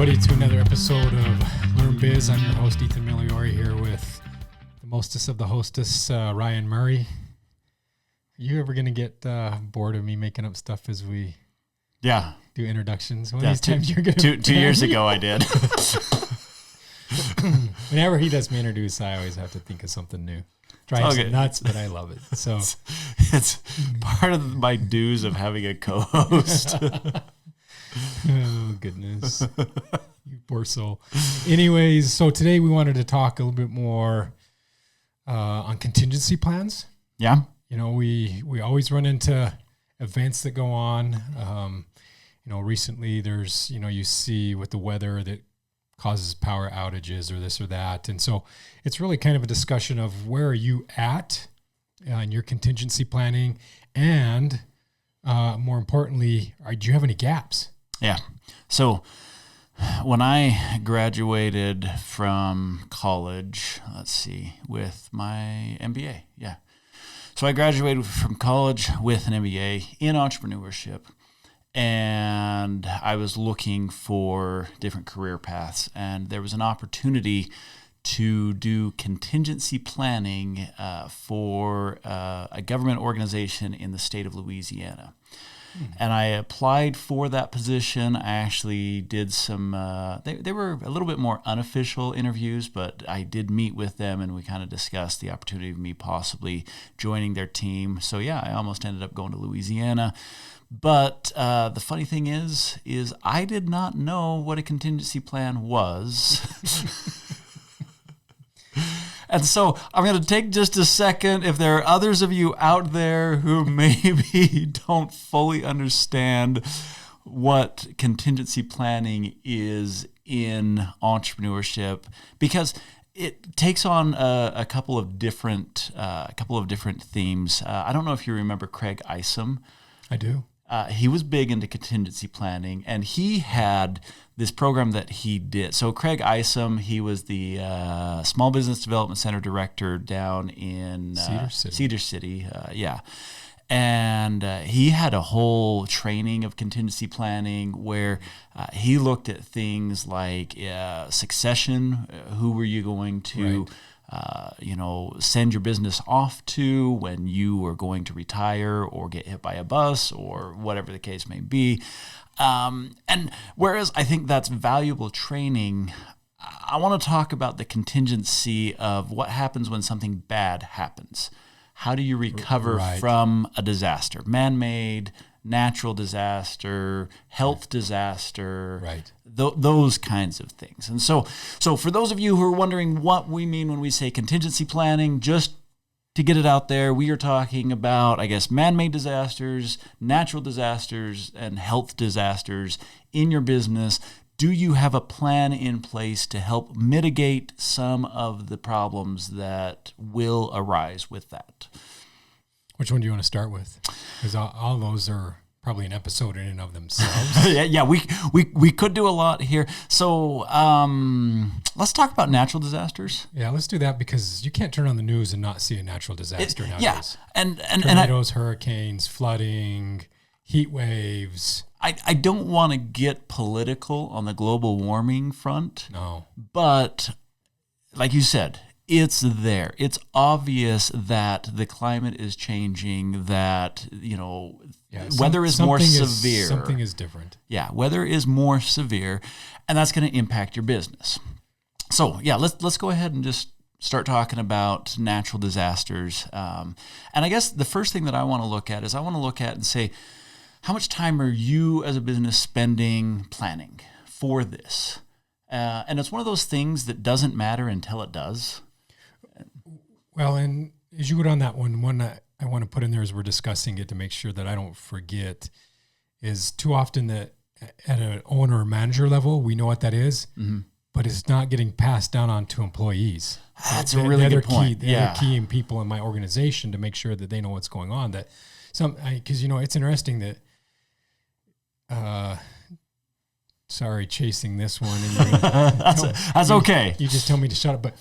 everybody, to another episode of Learn Biz. I'm your host, Ethan Miliori, here with the mostest of the hostess, Ryan Murray. Are you ever going to get bored of me making up stuff as we do introductions? One of these times you're going to... 2 years ago I did. Whenever he does me introduce, I always have to think of something new. Drives me nuts, but I love it. So it's part of my dues of having a co-host. Oh, goodness. You poor soul. Anyways, so today we wanted to talk a little bit more on contingency plans. Yeah. You know, we always run into events that go on. Recently there's, you see with the weather that causes power outages or this or that. And so it's really kind of a discussion of where are you at in your contingency planning, and more importantly, do you have any gaps? Yeah. So when I graduated from college, with my MBA. Yeah. So I graduated from college with an MBA in entrepreneurship, and I was looking for different career paths, and there was an opportunity to do contingency planning for a government organization in the state of Louisiana. And I applied for that position. I actually did some, they were a little bit more unofficial interviews, but I did meet with them and we kind of discussed the opportunity of me possibly joining their team. So yeah, I almost ended up going to Louisiana. But the funny thing is I did not know what a contingency plan was. And so I'm going to take just a second. If there are others of you out there who maybe don't fully understand what contingency planning is in entrepreneurship, because it takes on a couple of different themes. I don't know if you remember Craig Isom. I do. He was big into contingency planning, and he had this program that he did. So Craig Isom, he was the Small Business Development Center director down in Cedar City. And he had a whole training of contingency planning where he looked at things like succession. Who were you going to... Right. Send your business off to when you are going to retire or get hit by a bus or whatever the case may be. And whereas I think that's valuable training, I want to talk about the contingency of what happens when something bad happens. How do you recover from a disaster? Man-made, natural disaster, health disaster, those kinds of things. And so for those of you who are wondering what we mean when we say contingency planning, just to get it out there, we are talking about, I guess, man-made disasters, natural disasters, and health disasters in your business. Do you have a plan in place to help mitigate some of the problems that will arise with that? Which one do you want to start with? Because all those are probably an episode in and of themselves. yeah, we could do a lot here. So let's talk about natural disasters. Yeah, let's do that, because you can't turn on the news and not see a natural disaster nowadays. Yeah, and tornadoes, hurricanes, flooding, heat waves. I don't want to get political on the global warming front. No. But like you said, it's there. It's obvious that the climate is changing, that, weather is more severe. Something is different. Yeah, weather is more severe, and that's going to impact your business. So, yeah, let's go ahead and just start talking about natural disasters. And I guess the first thing that I want to look at and say, how much time are you as a business spending planning for this? And it's one of those things that doesn't matter until it does. Well, and as you go down that one I want to put in there as we're discussing it to make sure that I don't forget is too often that at an owner or manager level, we know what that is, but it's not getting passed down on to employees. That's a really good point. They're key in people in my organization to make sure that they know what's going on. That because it's interesting that. Sorry, chasing this one. And that's okay. You just tell me to shut up, but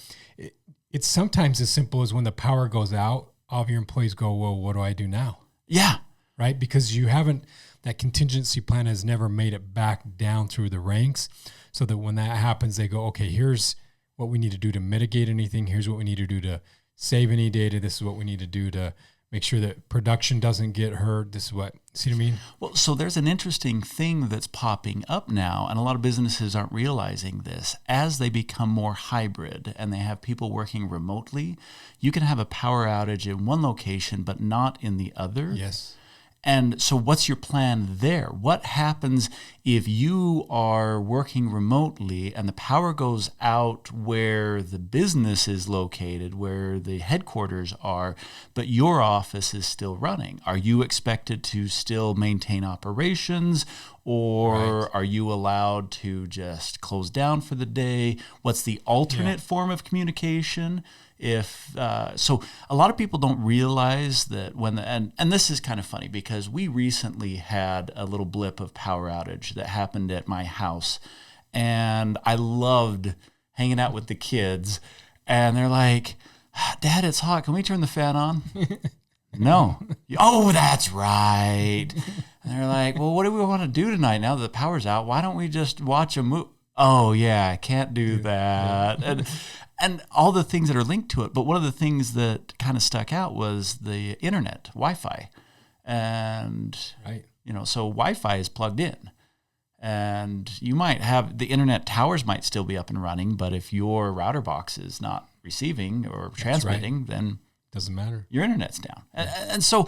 it's sometimes as simple as when the power goes out, all of your employees go, well, what do I do now? Yeah. right? Because that contingency plan has never made it back down through the ranks, so that when that happens, they go, okay, here's what we need to do to mitigate anything. Here's what we need to do to save any data. This is what we need to do to make sure that production doesn't get hurt. This is what, see what I mean? Well, so there's an interesting thing that's popping up now, and a lot of businesses aren't realizing this. As they become more hybrid and they have people working remotely, you can have a power outage in one location but not in the other. Yes. And so what's your plan there? What happens if you are working remotely and the power goes out where the business is located, where the headquarters are, but your office is still running? Are you expected to still maintain operations, or are you allowed to just close down for the day? What's the alternate form of communication? So a lot of people don't realize that and this is kind of funny because we recently had a little blip of power outage that happened at my house, and I loved hanging out with the kids, and they're like, "Dad, it's hot. Can we turn the fan on?" No. Oh, that's right. And they're like, "Well, what do we want to do tonight now that the power's out? Why don't we just watch a movie?" Oh, yeah, I can't do that. And all the things that are linked to it. But one of the things that kind of stuck out was the internet, Wi-Fi. And, so Wi-Fi is plugged in. And you might have, the internet towers might still be up and running, but if your router box is not receiving or transmitting, then doesn't matter. Your internet's down. And so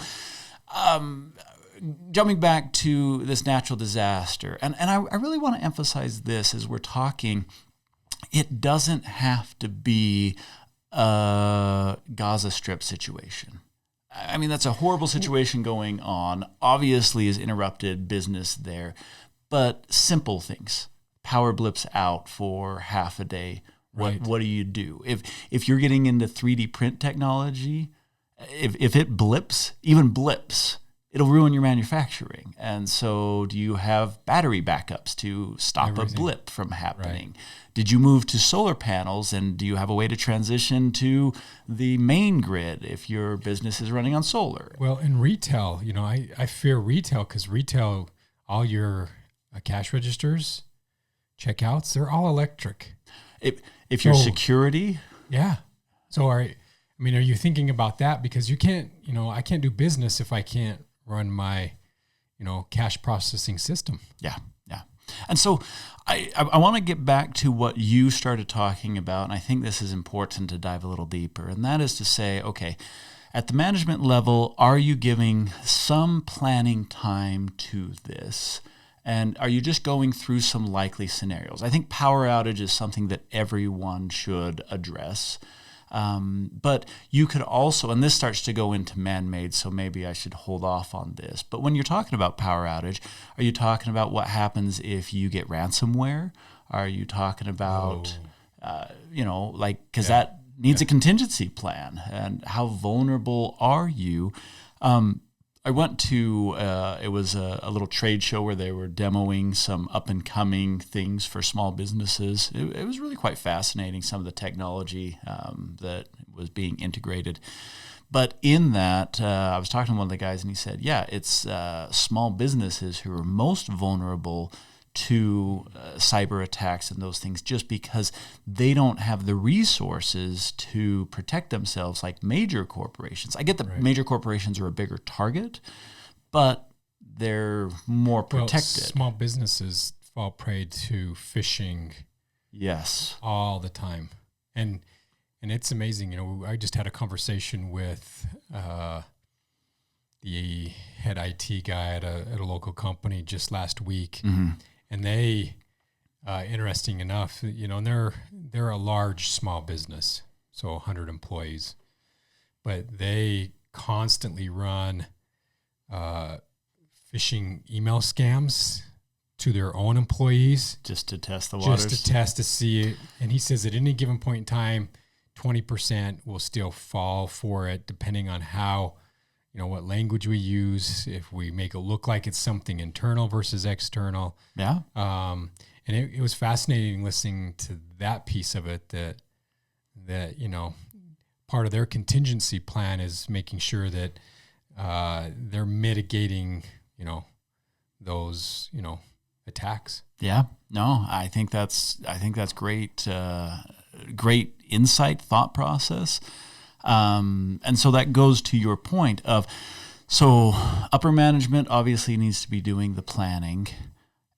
jumping back to this natural disaster, and I really want to emphasize this as we're talking. It doesn't have to be a Gaza Strip situation. I mean, that's a horrible situation going on. Obviously, has interrupted business there. But simple things. Power blips out for half a day. What do you do? If you're getting into 3D print technology, if it blips, even blips, it'll ruin your manufacturing. And so do you have battery backups to stop a blip from happening? Did you move to solar panels, and do you have a way to transition to the main grid if your business is running on solar? Well, in retail, I fear retail because retail, all your cash registers, checkouts, they're all electric. If your security? Yeah. So are you thinking about that? Because you can't, I can't do business if I can't run my, cash processing system. Yeah. And so I want to get back to what you started talking about, and I think this is important to dive a little deeper, and that is to say, okay, at the management level, are you giving some planning time to this? And are you just going through some likely scenarios? I think power outage is something that everyone should address. But you could also, and this starts to go into man-made, so maybe I should hold off on this. But when you're talking about power outage, are you talking about what happens if you get ransomware? Are you talking about, because that needs a contingency plan, and how vulnerable are you? I went to, it was a little trade show where they were demoing some up-and-coming things for small businesses. It was really quite fascinating, some of the technology that was being integrated. But in that, I was talking to one of the guys, and he said, it's small businesses who are most vulnerable to cyber attacks and those things, just because they don't have the resources to protect themselves like major corporations. I get that major corporations are a bigger target, but they're more protected. Well, small businesses fall prey to phishing all the time. And it's amazing. I just had a conversation with the head IT guy at a local company just last week. Mm-hmm. And they, interesting enough, and they're a large small business, so 100 employees, but they constantly run phishing email scams to their own employees. Just to test the waters? Just to test to see it. And he says at any given point in time, 20% will still fall for it, depending on how, what language we use, if we make it look like it's something internal versus external. Yeah. And it was fascinating listening to that piece of it, that part of their contingency plan is making sure that they're mitigating, those, attacks. Yeah, no, I think that's great, great insight, thought process. And so that goes to your point of, so upper management obviously needs to be doing the planning,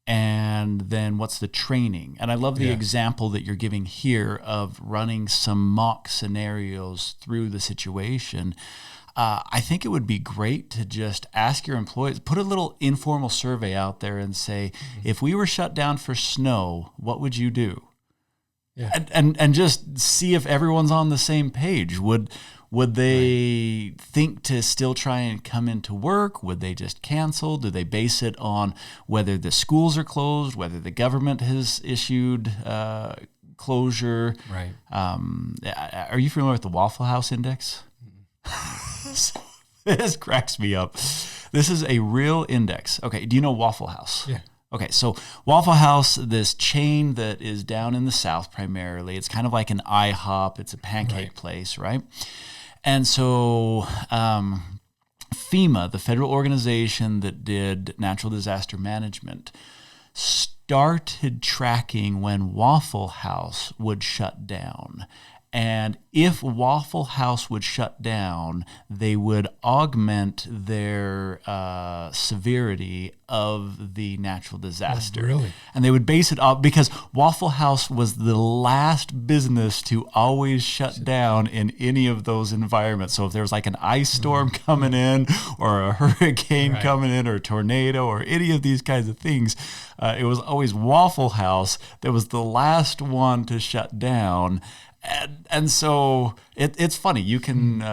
and then what's the training? And I love the example that you're giving here of running some mock scenarios through the situation. I think it would be great to just ask your employees, put a little informal survey out there and say, if we were shut down for snow, what would you do? Yeah. And just see if everyone's on the same page. Would they think to still try and come into work? Would they just cancel? Do they base it on whether the schools are closed, whether the government has issued closure? Right. Are you familiar with the Waffle House Index? This cracks me up. This is a real index. Okay, do you know Waffle House? Yeah. Okay, so Waffle House, this chain that is down in the South primarily, it's kind of like an IHOP. It's a pancake place, right? And so FEMA, the federal organization that did natural disaster management, started tracking when Waffle House would shut down. And if Waffle House would shut down, they would augment their severity of the natural disaster. Oh, really? And they would base it off, because Waffle House was the last business to always shut down in any of those environments. So if there was like an ice storm coming in, or a hurricane coming in, or a tornado, or any of these kinds of things, it was always Waffle House that was the last one to shut down. And so it's funny. You can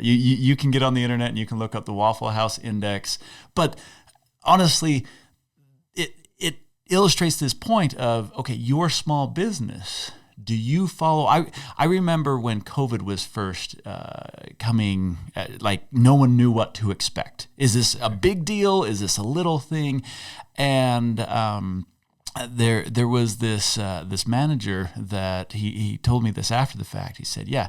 you can get on the internet and you can look up the Waffle House Index. But honestly, it illustrates this point of, okay, your small business. Do you follow? I remember when COVID was first coming, like no one knew what to expect. Is this a big deal? Is this a little thing? And there was this manager that he told me this after the fact. He said, "Yeah,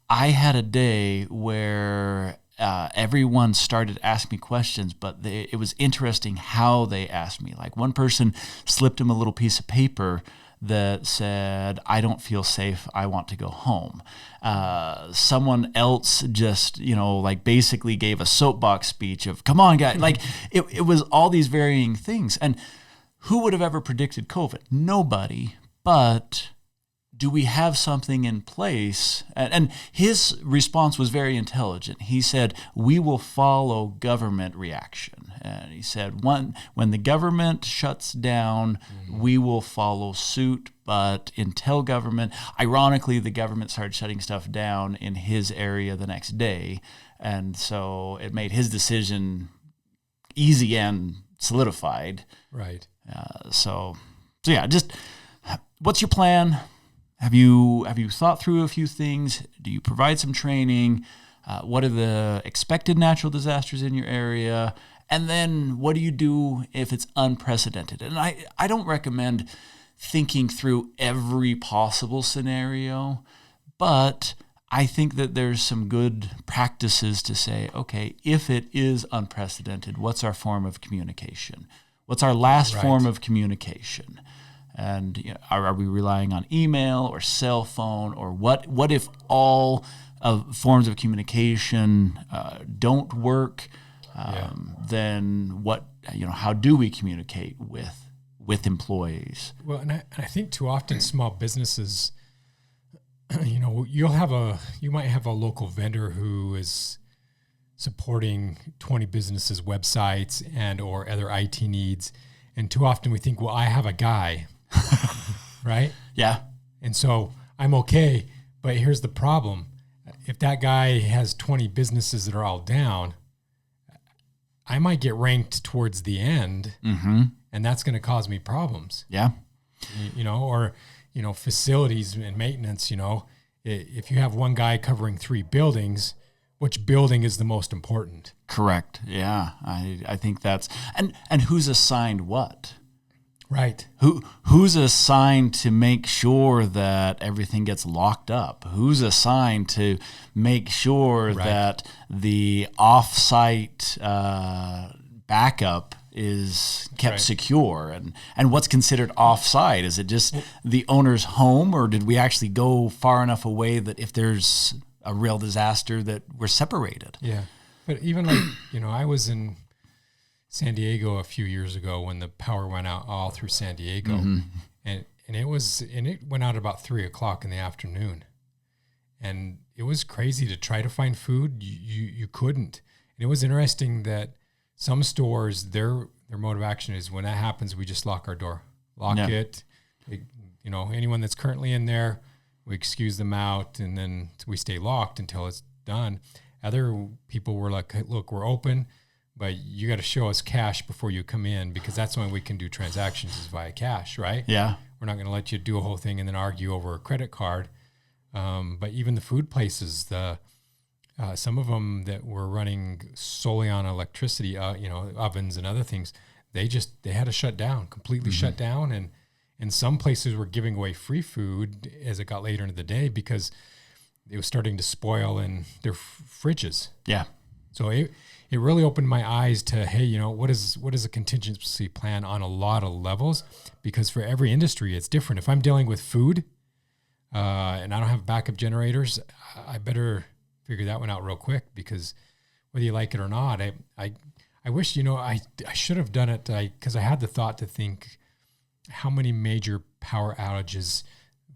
I had a day where everyone started asking me questions, but it was interesting how they asked me. Like one person slipped him a little piece of paper that said, 'I don't feel safe. I want to go home.' Someone else just, like basically gave a soapbox speech of, 'Come on, guys!' Like it was all these varying things. And who would have ever predicted COVID? Nobody. But do we have something in place? And his response was very intelligent. He said, we will follow government reaction. And he said, when the government shuts down, we will follow suit. But until government, ironically, the government started shutting stuff down in his area the next day. And so it made his decision easy and solidified. Right. So yeah, just what's your plan? Have you thought through a few things? Do you provide some training? What are the expected natural disasters in your area? And then what do you do if it's unprecedented? And I don't recommend thinking through every possible scenario, but I think that there's some good practices to say, okay, if it is unprecedented, what's our form of communication? What's our last form of communication? And are we relying on email or cell phone, or what if all of forms of communication don't work? Then what? How do we communicate with employees? Well, and I think too often small businesses, you might have a local vendor who is supporting 20 businesses' websites and or other IT needs. And too often we think, well, I have a guy, right? Yeah. And so I'm okay. But here's the problem. If that guy has 20 businesses that are all down, I might get ranked towards the end, and that's going to cause me problems. Yeah. Or facilities and maintenance, if you have one guy covering 3 buildings, which building is the most important? Correct. Yeah. I think that's, and who's assigned what? Right. Who's assigned to make sure that everything gets locked up? Who's assigned to make sure that the off-site backup is kept secure? And what's considered off-site? Is it just the owner's home, or did we actually go far enough away that if there's a real disaster that we're separated? Yeah. But even like, I was in San Diego a few years ago when the power went out all through San Diego, and it went out about 3:00 in the afternoon, and it was crazy to try to find food. You couldn't. And it was interesting that some stores, their mode of action is when that happens, we just lock our door, it. Anyone that's currently in there, we excuse them out, and then we stay locked until it's done. Other people were like, hey, look, we're open, but you got to show us cash before you come in, because that's the only way we can do transactions is via cash, right? Yeah. We're not going to let you do a whole thing and then argue over a credit card. But even the food places, some of them that were running solely on electricity, ovens and other things, they had to shut down, completely shut down. And some places were giving away free food as it got later into the day because it was starting to spoil in their fridges. Yeah. So it really opened my eyes to, hey, what is a contingency plan on a lot of levels? Because for every industry, it's different. If I'm dealing with food and I don't have backup generators, I better figure that one out real quick, because whether you like it or not, I wish, I should have done it because I had the thought to think how many major power outages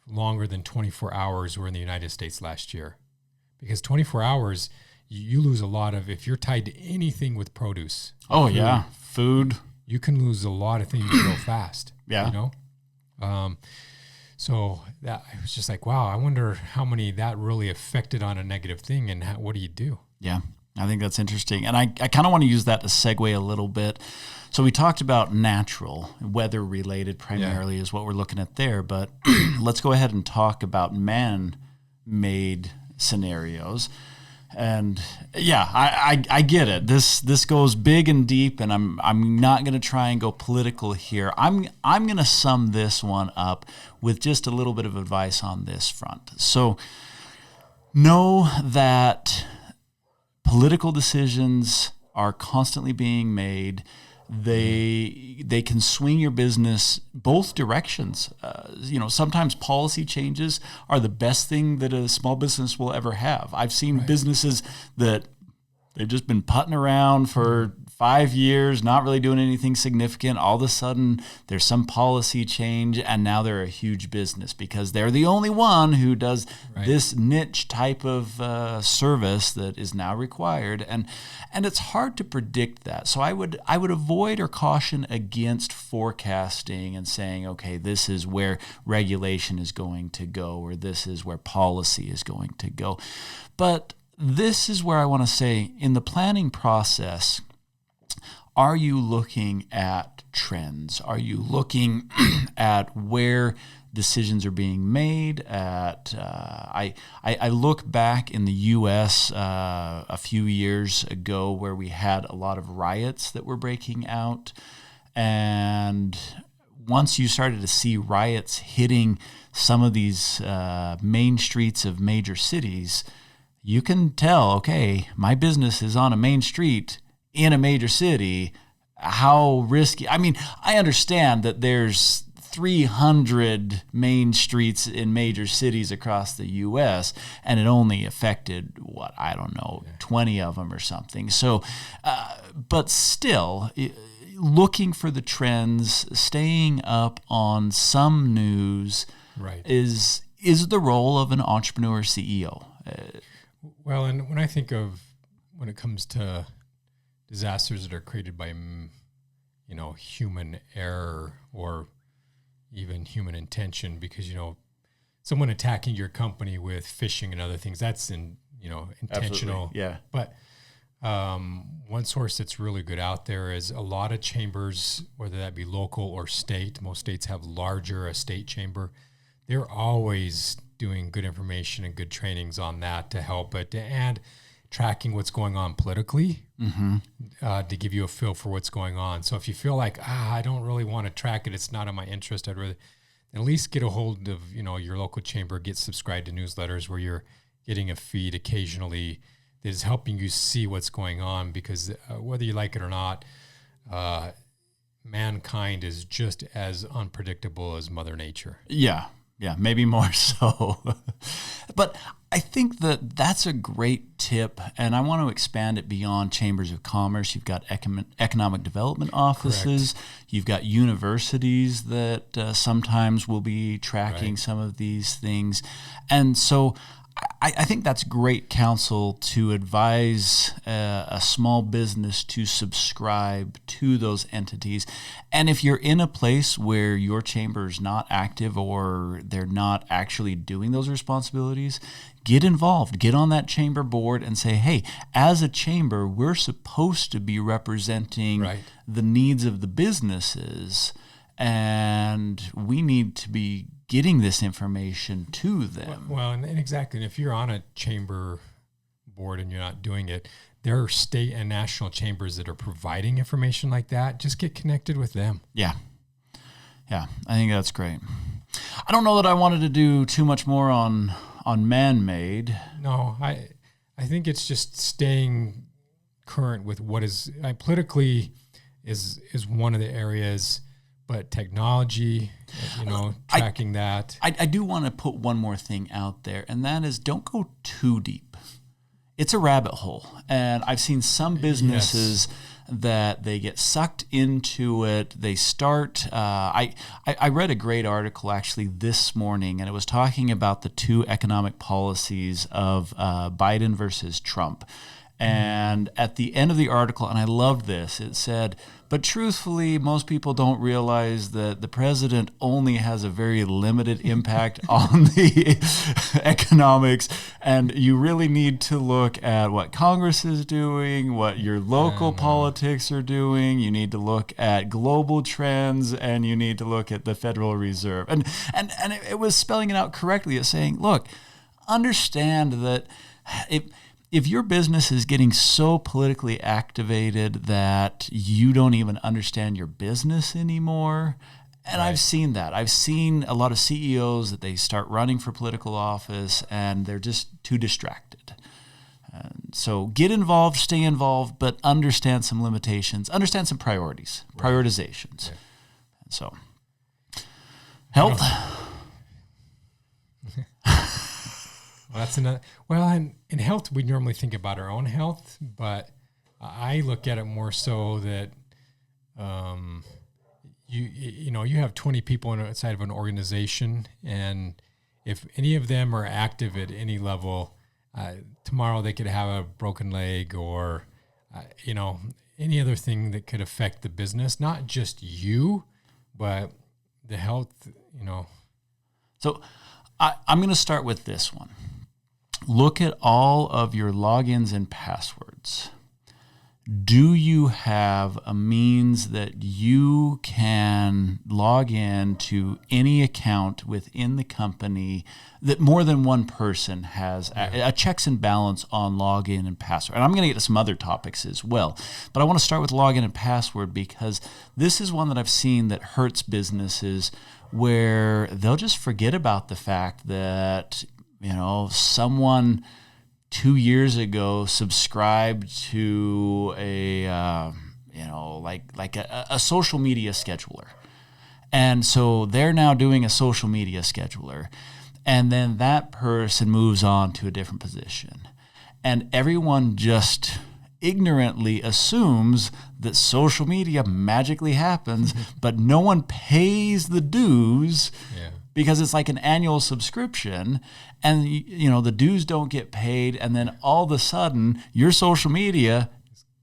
longer than 24 hours were in the United States last year. Because 24 hours, you lose a lot of, if you're tied to anything with produce. Food. You can lose a lot of things real fast. Yeah. So that I was just like, wow, I wonder how many that really affected on a negative thing, and what do you do? Yeah, I think that's interesting. And I kind of want to use that to segue a little bit. So we talked about natural, weather-related primarily is what we're looking at there, but let's go ahead and talk about man-made scenarios. And I get it. This goes big and deep, and I'm not going to try and go political here. I'm going to sum this one up with just a little bit of advice on this front. So know that political decisions are constantly being made. They can swing your business both directions. Sometimes policy changes are the best thing that a small business will ever have. I've seen businesses that they've just been putting around for 5 years, not really doing anything significant. All of a sudden, there's some policy change, and now they're a huge business because they're the only one who does this niche type of service that is now required. And it's hard to predict that. So I would avoid or caution against forecasting and saying, okay, this is where regulation is going to go, or this is where policy is going to go. But this is where I want to say, in the planning process, are you looking at trends? Are you looking at where decisions are being made? I look back in the U.S. A few years ago where we had a lot of riots that were breaking out. And once you started to see riots hitting some of these main streets of major cities, you can tell, okay, my business is on a main street in a major city. How risky? I mean, I understand that there's 300 main streets in major cities across the U.S., and it only affected, 20 of them or something. So, but still, looking for the trends, staying up on some news is the role of an entrepreneur CEO. Well, and when I think of, when it comes to disasters that are created by, human error or even human intention, because, someone attacking your company with phishing and other things, that's intentional. Absolutely. Yeah. But one source that's really good out there is a lot of chambers, whether that be local or state. Most states have a state chamber. They're always doing good information and good trainings on that to help it. And tracking what's going on politically to give you a feel for what's going on. So if you feel like, I don't really want to track it, it's not in my interest, I'd rather at least get a hold of, your local chamber, get subscribed to newsletters where you're getting a feed occasionally that is helping you see what's going on, because whether you like it or not, mankind is just as unpredictable as Mother Nature. Yeah, maybe more so. But I think that that's a great tip, and I want to expand it beyond chambers of commerce. You've got economic development offices. Correct. You've got universities that sometimes will be tracking some of these things. And so I think that's great counsel to advise a small business to subscribe to those entities. And if you're in a place where your chamber is not active or they're not actually doing those responsibilities, get involved. Get on that chamber board and say, hey, as a chamber, we're supposed to be representing the needs of the businesses, and we need to be getting this information to them. Well, and exactly. And if you're on a chamber board and you're not doing it, there are state and national chambers that are providing information like that. Just get connected with them. Yeah, I think that's great. I don't know that I wanted to do too much more on man-made. No, I think it's just staying current with what is politically is one of the areas. But technology, tracking that. I do want to put one more thing out there, and that is don't go too deep. It's a rabbit hole. And I've seen some businesses that they get sucked into it. They start, I read a great article actually this morning, and it was talking about the two economic policies of Biden versus Trump. And at the end of the article, and I loved this, it said, but truthfully, most people don't realize that the president only has a very limited impact on the economics, and you really need to look at what Congress is doing, what your local politics are doing. You need to look at global trends, and you need to look at the Federal Reserve. And it was spelling it out correctly. It's saying, look, understand that if your business is getting so politically activated that you don't even understand your business anymore, and I've seen that. I've seen a lot of CEOs that they start running for political office and they're just too distracted. So get involved, stay involved, but understand some limitations, understand some priorities, prioritizations. Yeah. So, health. Well, that's another. Well, in health, we normally think about our own health, but I look at it more so that you have 20 people inside of an organization, and if any of them are active at any level, tomorrow they could have a broken leg or any other thing that could affect the business, not just you, but the health. So I'm going to start with this one. Look at all of your logins and passwords. Do you have a means that you can log in to any account within the company that more than one person has a checks and balance on login and password? And I'm going to get to some other topics as well. But I want to start with login and password because this is one that I've seen that hurts businesses where they'll just forget about the fact that someone 2 years ago subscribed to a social media scheduler. And so they're now doing a social media scheduler. And then that person moves on to a different position. And everyone just ignorantly assumes that social media magically happens, but no one pays the dues because it's like an annual subscription, and the dues don't get paid, and then all of a sudden your social media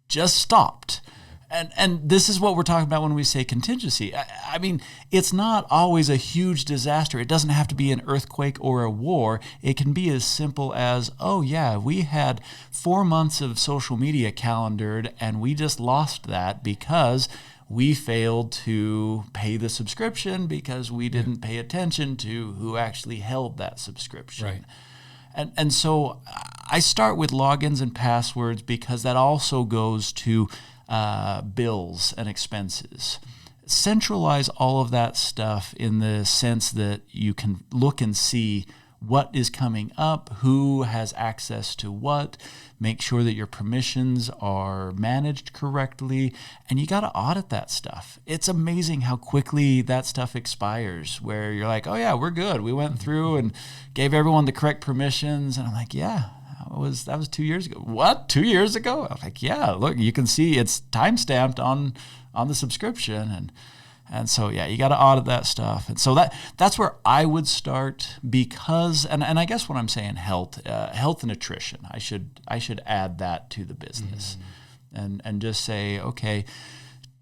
just stopped. And this is what we're talking about when we say contingency. I mean, it's not always a huge disaster. It doesn't have to be an earthquake or a war. It can be as simple as, we had 4 months of social media calendared, and we just lost that because we failed to pay the subscription because we didn't pay attention to who actually held that subscription. Right. And so I start with logins and passwords because that also goes to bills and expenses. Centralize all of that stuff in the sense that you can look and see what is coming up, who has access to what, make sure that your permissions are managed correctly, and you got to audit that stuff. It's amazing how quickly that stuff expires, where you're like, oh yeah, we're good. We went through and gave everyone the correct permissions. And I'm like, yeah, that was 2 years ago. What? 2 years ago? I'm like, yeah, look, you can see it's timestamped on the subscription. And so, yeah, you got to audit that stuff. And so that's where I would start because, and I guess when I'm saying health and attrition, I should add that to the business and just say, okay,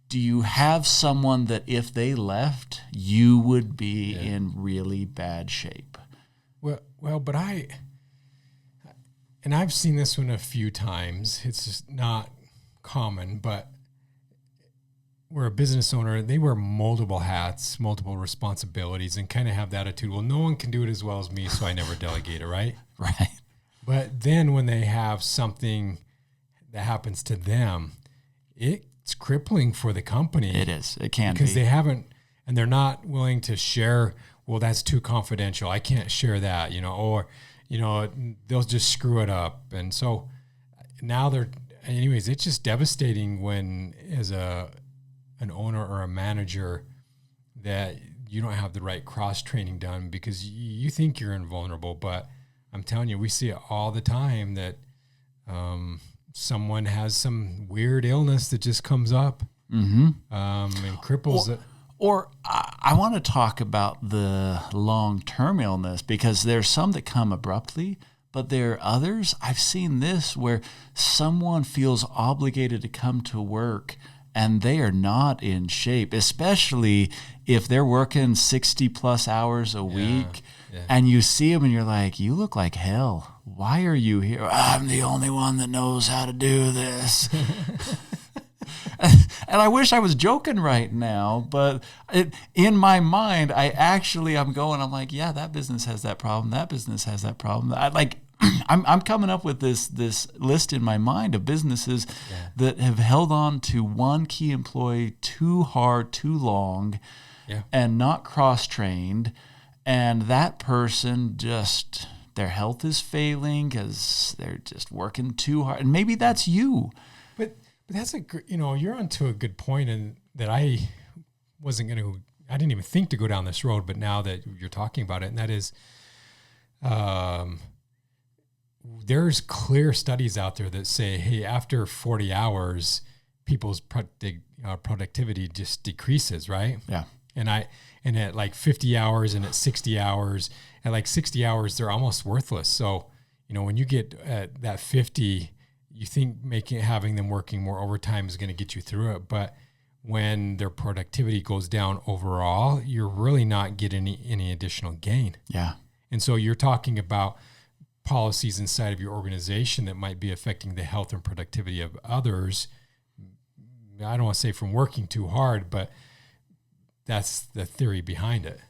do you have someone that if they left, you would be in really bad shape? Well, but I've seen this one a few times. It's just not common, but we're a business owner, they wear multiple hats, multiple responsibilities, and kind of have the attitude, well, no one can do it as well as me, so I never delegate it, right? Right. But then when they have something that happens to them, it's crippling for the company. It is. It can be. Because they haven't, and they're not willing to share, well, that's too confidential. I can't share that, or, they'll just screw it up. And so now anyways, it's just devastating when as an owner or a manager that you don't have the right cross-training done because you think you're invulnerable, but I'm telling you, we see it all the time that someone has some weird illness that just comes up and cripples it. Or I want to talk about the long-term illness because there's some that come abruptly, but there are others. I've seen this where someone feels obligated to come to work and they are not in shape, especially if they're working 60 plus hours a week and you see them and you're like, you look like hell. Why are you here? I'm the only one that knows how to do this. And I wish I was joking right now, but in my mind, I'm like, yeah, that business has that problem. That business has that problem. I'm coming up with this list in my mind of businesses that have held on to one key employee too hard, too long, and not cross-trained, and that person just their health is failing because they're just working too hard, and maybe that's you. But that's you're onto a good point, and that I didn't even think to go down this road, but now that you're talking about it, and that is, there's clear studies out there that say, hey, after 40 hours, people's productivity just decreases, right? Yeah. And at like 50 hours and at 60 hours, at like 60 hours, they're almost worthless. So, when you get at that 50, you think having them working more overtime is going to get you through it. But when their productivity goes down overall, you're really not getting any additional gain. Yeah. And so you're talking about policies inside of your organization that might be affecting the health and productivity of others. I don't want to say from working too hard, but that's the theory behind it.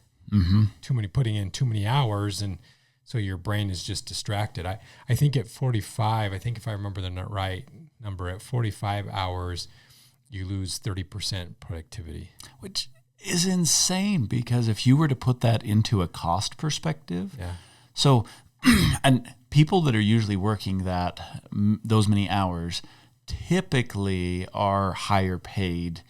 Putting in too many hours, and so your brain is just distracted. I think at 45, if I remember the right number, at 45 hours, you lose 30% productivity. Which is insane, because if you were to put that into a cost perspective, so and people that are usually working those many hours typically are higher paid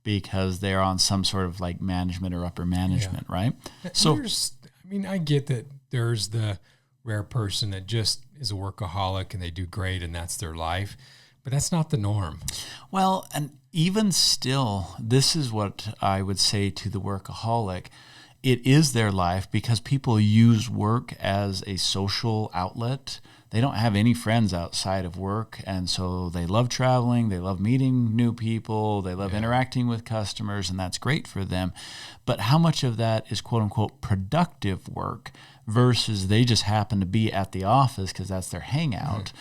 because they're on some sort of like management or upper management, right? So I get that there's the rare person that just is a workaholic and they do great and that's their life, but that's not the norm. Well, and even still, this is what I would say to the workaholic. It is their life because people use work as a social outlet. They don't have any friends outside of work, and so they love traveling, they love meeting new people, they love interacting with customers, and that's great for them. But how much of that is quote-unquote productive work versus they just happen to be at the office because that's their hangout?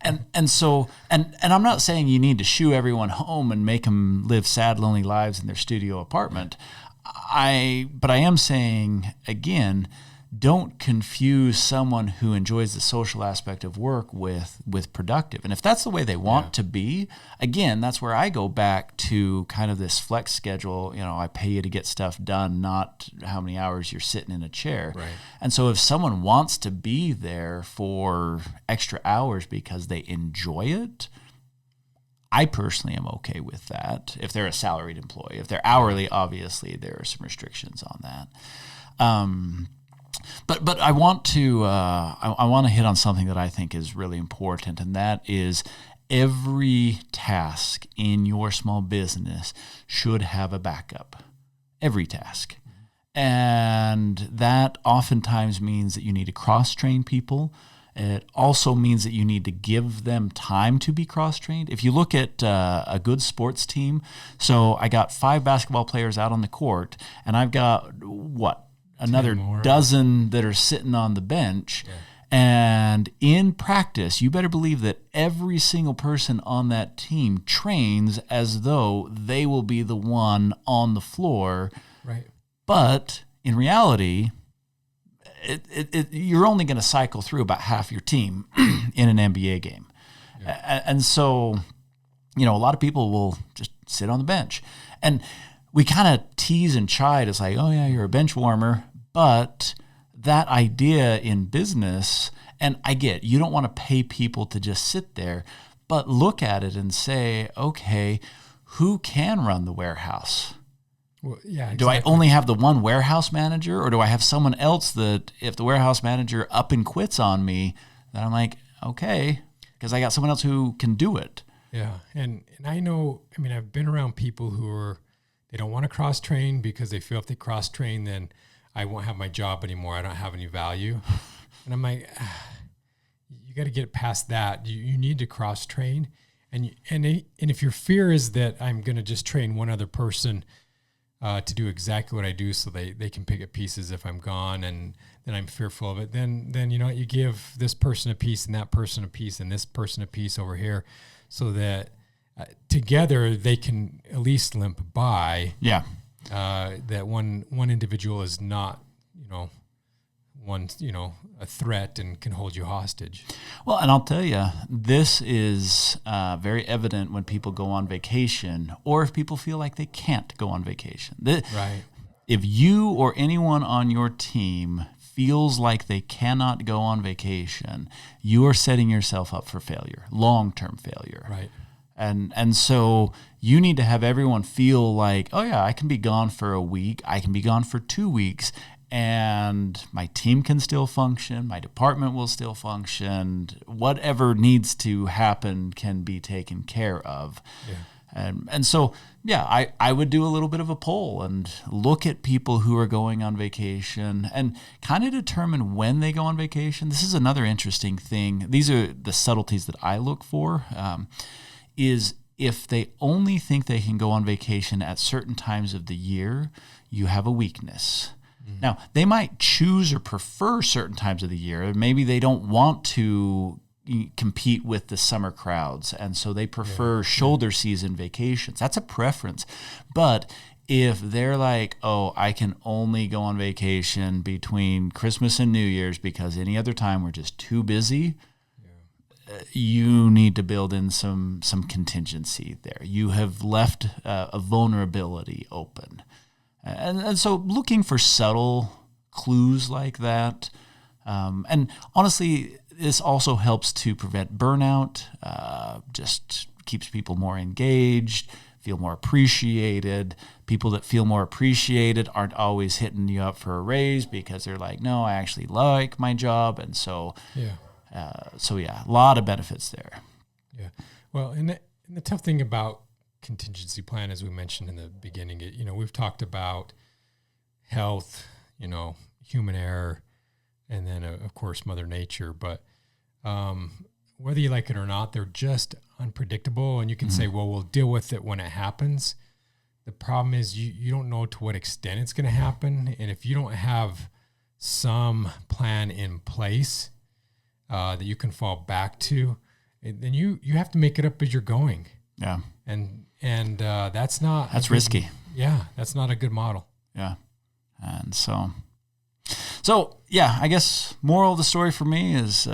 And so I'm not saying you need to shoo everyone home and make them live sad, lonely lives in their studio apartment. But I am saying, again, don't confuse someone who enjoys the social aspect of work with productive. And if that's the way they want to be, again, that's where I go back to kind of this flex schedule. I pay you to get stuff done, not how many hours you're sitting in a chair. Right. And so if someone wants to be there for extra hours because they enjoy it, I personally am okay with that. If they're a salaried employee, if they're hourly, obviously there are some restrictions on that. But I want to hit on something that I think is really important, and that is every task in your small business should have a backup. Every task. And that oftentimes means that you need to cross-train people. It also means that you need to give them time to be cross-trained. If you look at a good sports team, so I got 5 basketball players out on the court, and I've got, another dozen that are sitting on the bench. Yeah. And in practice, you better believe that every single person on that team trains as though they will be the one on the floor. Right. But in reality, you're only going to cycle through about half your team in an NBA game. Yeah. And so, a lot of people will just sit on the bench. And we kind of tease and chide. It's like, oh, yeah, you're a bench warmer. But that idea in business, and I get, you don't want to pay people to just sit there, but look at it and say, okay, who can run the warehouse? Well, yeah, exactly. Do I only have the one warehouse manager, or do I have someone else that if the warehouse manager up and quits on me, then I'm like, okay, because I got someone else who can do it. Yeah, and I know, I've been around people who they don't want to cross-train because they feel if they cross-train, then I won't have my job anymore. I don't have any value. And I'm like, you got to get past that. You need to cross-train. And if your fear is that I'm going to just train one other person to do exactly what I do so they can pick up pieces if I'm gone, and then I'm fearful of it, then you give this person a piece and that person a piece and this person a piece over here so that together they can at least limp by. Yeah. That one individual is not, a threat and can hold you hostage. Well, and I'll tell you, this is very evident when people go on vacation, or if people feel like they can't go on vacation. Right. If you or anyone on your team feels like they cannot go on vacation, you are setting yourself up for failure, long-term failure. Right. And so you need to have everyone feel like, oh yeah, I can be gone for a week, I can be gone for 2 weeks, and my team can still function, my department will still function, whatever needs to happen can be taken care of. Yeah. And so, yeah, I would do a little bit of a poll and look at people who are going on vacation and kind of determine when they go on vacation. This is another interesting thing. These are the subtleties that I look for. Is if they only think they can go on vacation at certain times of the year, you have a weakness. Mm. Now, they might choose or prefer certain times of the year. Maybe they don't want to compete with the summer crowds, and so they prefer shoulder season vacations. That's a preference. But if they're like, oh, I can only go on vacation between Christmas and New Year's because any other time we're just too busy, you need to build in some contingency there. You have left a vulnerability open. And so looking for subtle clues like that. And honestly, this also helps to prevent burnout, just keeps people more engaged, feel more appreciated. People that feel more appreciated aren't always hitting you up for a raise because they're like, no, I actually like my job. And so... a lot of benefits there. Yeah. Well, and the tough thing about contingency plan, as we mentioned in the beginning, we've talked about health, human error, and then of course Mother Nature. But whether you like it or not, they're just unpredictable. And you can say, well, we'll deal with it when it happens. The problem is you don't know to what extent it's going to happen. And if you don't have some plan in place, that you can fall back to, then you have to make it up as you're going. Yeah. And that's risky. Yeah. That's not a good model. Yeah. And so So, yeah, I guess moral of the story for me is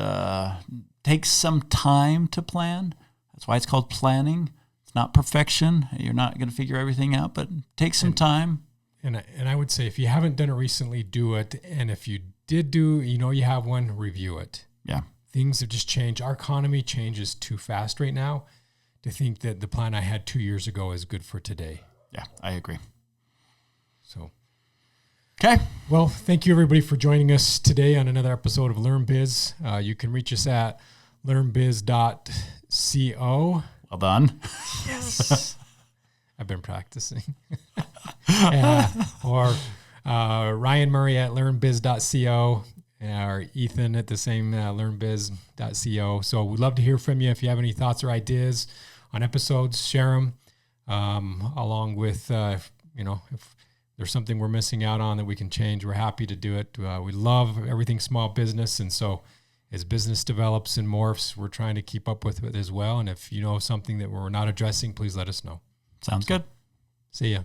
take some time to plan. That's why it's called planning. It's not perfection. You're not going to figure everything out, but take some time. And I would say if you haven't done it recently, do it. And if you did do, you have one, review it. Yeah. Things have just changed. Our economy changes too fast right now to think that the plan I had 2 years ago is good for today. Yeah, I agree. So, okay. Well, thank you everybody for joining us today on another episode of Learn Biz. You can reach us at learnbiz.co. Well done. Yes. I've been practicing. Or Ryan Murray at learnbiz.co, or Ethan at the same learnbiz.co. So we'd love to hear from you. If you have any thoughts or ideas on episodes, share them, along with, if there's something we're missing out on that we can change, we're happy to do it. We love everything small business. And so as business develops and morphs, we're trying to keep up with it as well. And if you know something that we're not addressing, please let us know. Sounds good. See ya.